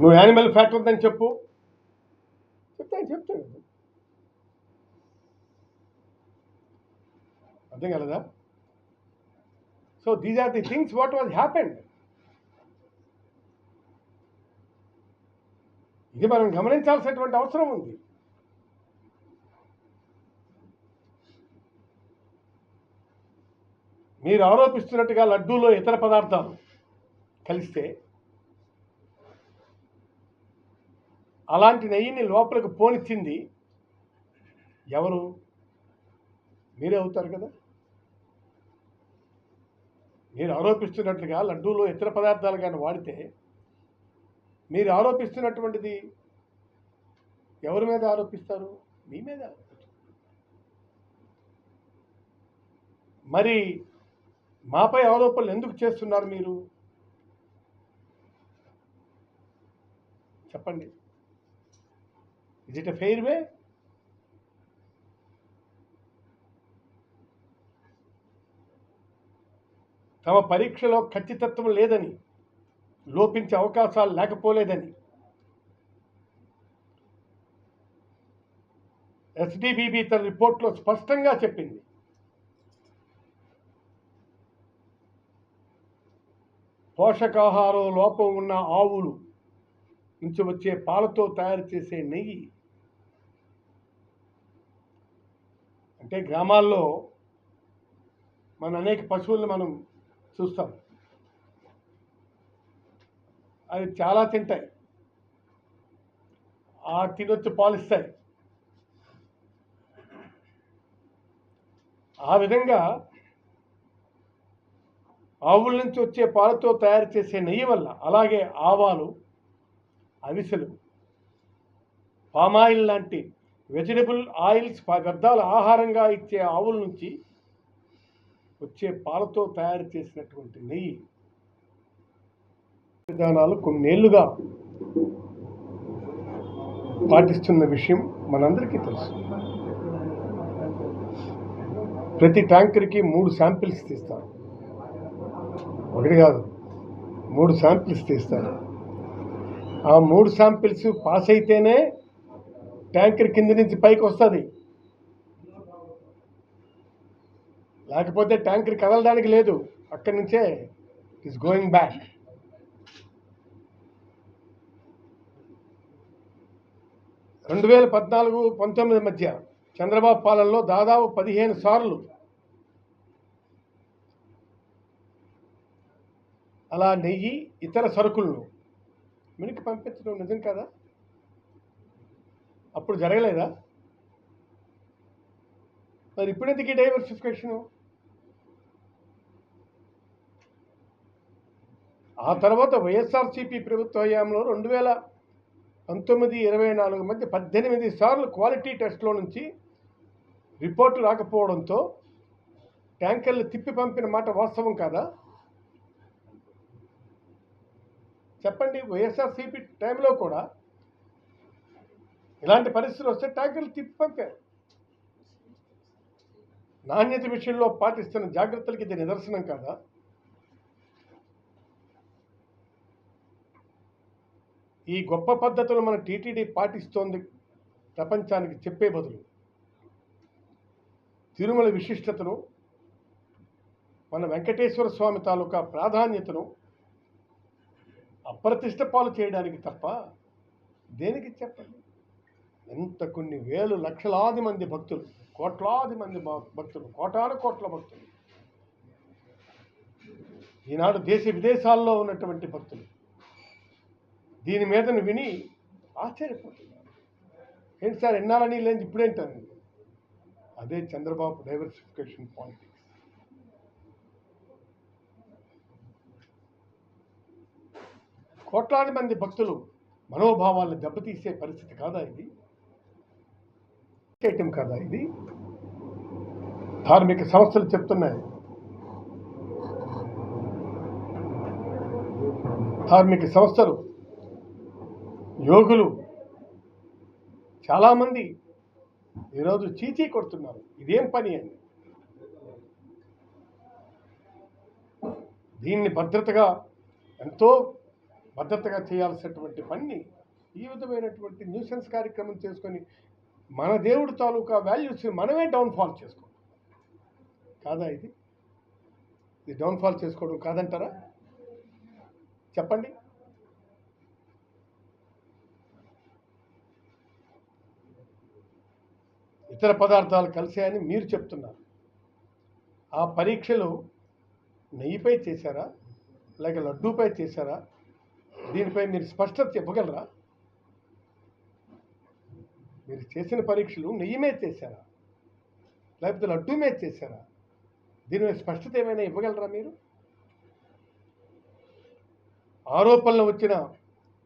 నువ్వు animal fat ఉందని చెప్తాను అర్థం కలదా? So these are the things what was happened. ఇది మనం గమనించాల్సినటువంటి అవసరం ఉంది. మీరు ఆరోపిస్తున్నట్టుగా లడ్డూలో ఇతర పదార్థాలు కలిస్తే అలాంటి నెయ్యిని లోపలికి పోనిచ్చింది ఎవరు? మీరే అవుతారు కదా. మీరు ఆరోపిస్తున్నట్లుగా లడ్డూలో ఇతర పదార్థాలు కానీ వాడితే మీరు ఆరోపిస్తున్నటువంటిది ఎవరి మీద ఆరోపిస్తారు? మీ మీద. మరి మాపై ఆరోపణలు ఎందుకు చేస్తున్నారు మీరు? చెప్పండి. ఇజ్ ఇట్ ఎ ఫెయిర్ వే? తమ పరీక్షలో ఖచ్చితత్వం లేదని, లోపించే అవకాశాలు లేకపోలేదని ఎస్డిబిబి తన రిపోర్ట్లో స్పష్టంగా చెప్పింది. పోషకాహారం లోపం ఉన్న ఆవులు నుంచి వచ్చే పాలతో తయారు చేసే నెయ్యి, అంటే గ్రామాల్లో మన అనేక పశువులను మనం చూస్తాం, అవి చాలా తింటాయి, ఆ తినొచ్చి పాలిస్తాయి. ఆ విధంగా ఆవుల నుంచి వచ్చే పాలతో తయారు చేసే నెయ్యి వల్ల, అలాగే ఆవాలు, అవిసెలు, పామాయిల్ లాంటి వెజిటబుల్ ఆయిల్స్ వ్యర్థాల ఆహారంగా ఇచ్చే ఆవుల నుంచి వచ్చే పాలతో తయారు చేసినటువంటి నెయ్యి విధానాలు కొన్నేళ్లుగా పాటిస్తున్న విషయం మనందరికీ తెలుసు. ప్రతి ట్యాంకర్కి 3 శాంపిల్స్ తీస్తారు. ఒకటి కాదు, 3 శాంపిల్స్ తీస్తారు. ఆ 3 శాంపిల్స్ పాస్ అయితేనే ట్యాంకర్ కింద నుంచి పైకి వస్తుంది, లేకపోతే ట్యాంకర్ కదలడానికి లేదు. అక్కడి నుంచే ఇట్స్ గోయింగ్ బ్యాక్. రెండు 2014-19 మధ్య చంద్రబాబు పాలనలో దాదాపు 15 సార్లు అలా నెయ్యి, ఇతర సరుకులను మినికి పంపించడం నిజం కదా? అప్పుడు జరగలేదా? మరి ఇప్పుడెందుకు ఈ డైవర్సిఫికేషను? ఆ తర్వాత వైఎస్ఆర్సీపీ ప్రభుత్వ హయాంలో 2019-24 మధ్య 18 సార్లు క్వాలిటీ టెస్ట్లో నుంచి రిపోర్టు రాకపోవడంతో ట్యాంకర్లు తిప్పి పంపిన మాట వాస్తవం కాదా? చెప్పండి. వైఎస్ఆర్సీపీ టైంలో కూడా ఇలాంటి పరిస్థితులు వస్తే ట్యాంకర్లు తిప్పి పంపారు. నాణ్యత విషయంలో పాటిస్తున్న జాగ్రత్తలకి ఇది నిదర్శనం కాదా? ఈ గొప్ప పద్ధతులు మన టీటీడీ పాటిస్తోంది ప్రపంచానికి చెప్పే బదులు తిరుమల విశిష్టతను, మన వెంకటేశ్వర స్వామి తాలూకా ప్రాధాన్యతను అప్రతిష్ట పాలు చేయడానికి తప్ప దేనికి? చెప్పండి. ఎంత కొన్ని వేలు లక్షలాది మంది భక్తులు, కోట్లాది మంది భక్తులు, కోటాను కోట్ల భక్తులు, ఈనాడు దేశ విదేశాల్లో ఉన్నటువంటి భక్తులు దీని మీదను విని ఆశ్చర్యపోతున్నారు. ఏంటి సార్ ఎన్నాళ్ళని లేదు ఇప్పుడేంటని? అదే చంద్రబాబు డైవర్సిఫికేషన్ పాలిటిక్స్. కోట్లాది మంది భక్తులు మనోభావాలను దెబ్బతీసే పరిస్థితి కాదా ఇది? చేయటం కాదా ఇది? ధార్మిక సంస్థలు చెప్తున్నాయి, ధార్మిక సంస్థలు, యోగులు చాలామంది ఈరోజు చీచీ కొడుతున్నారు. ఇదేం పని అని. దీన్ని భద్రతగా ఎంతో భద్రతగా చేయాల్సినటువంటి పని ఈ విధమైనటువంటి న్యూసెన్స్ కార్యక్రమం చేసుకొని మన దేవుడి తాలూకా వాల్యూస్ మనమే డౌన్ఫాల్ చేసుకోవడం కాదా? ఇది డౌన్ఫాల్ చేసుకోవడం కాదంటారా? చెప్పండి. ఇతర పదార్థాలు కలిసాయని మీరు చెప్తున్నారు. ఆ పరీక్షలు నెయ్యిపై చేశారా లేక లడ్డూపై చేశారా? దీనిపై మీరు స్పష్టత ఇవ్వగలరా? మీరు చేసిన పరీక్షలు నెయ్యి మీద చేశారా లేకపోతే లడ్డూ మీద చేశారా? దీనిపై స్పష్టత ఏమైనా ఇవ్వగలరా మీరు? ఆరోపణలు వచ్చిన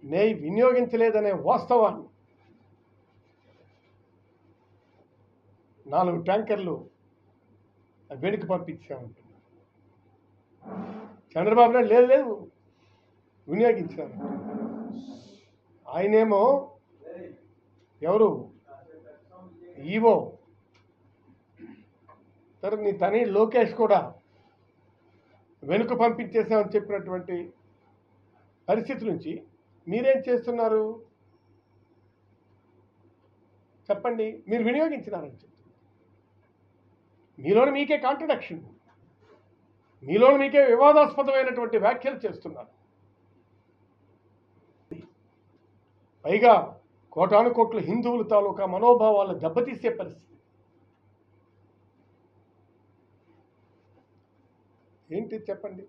నెయ్యి వినియోగించలేదనే వాస్తవాన్ని 4 ట్యాంకర్లు వెనుక పంపించామంటున్నారు. చంద్రబాబు నాయుడు లేదు వినియోగించారు. ఆయనేమో ఎవరు ఈవో తర్వాత నీ తని లోకేష్ కూడా వెనుక పంపించేసామని చెప్పినటువంటి పరిస్థితి నుంచి మీరేం చేస్తున్నారు చెప్పండి? మీరు వినియోగించినారని చెప్తున్నారు. మీలోని మీకే కాంట్రడక్షన్, మీలోని మీకే వివాదాస్పదమైనటువంటి వ్యాఖ్యలు చేస్తున్నారు. పైగా కోటాను కోట్ల హిందువుల తాలూకా మనోభావాలను దెబ్బతీసే పరిస్థితి ఏంటి చెప్పండి?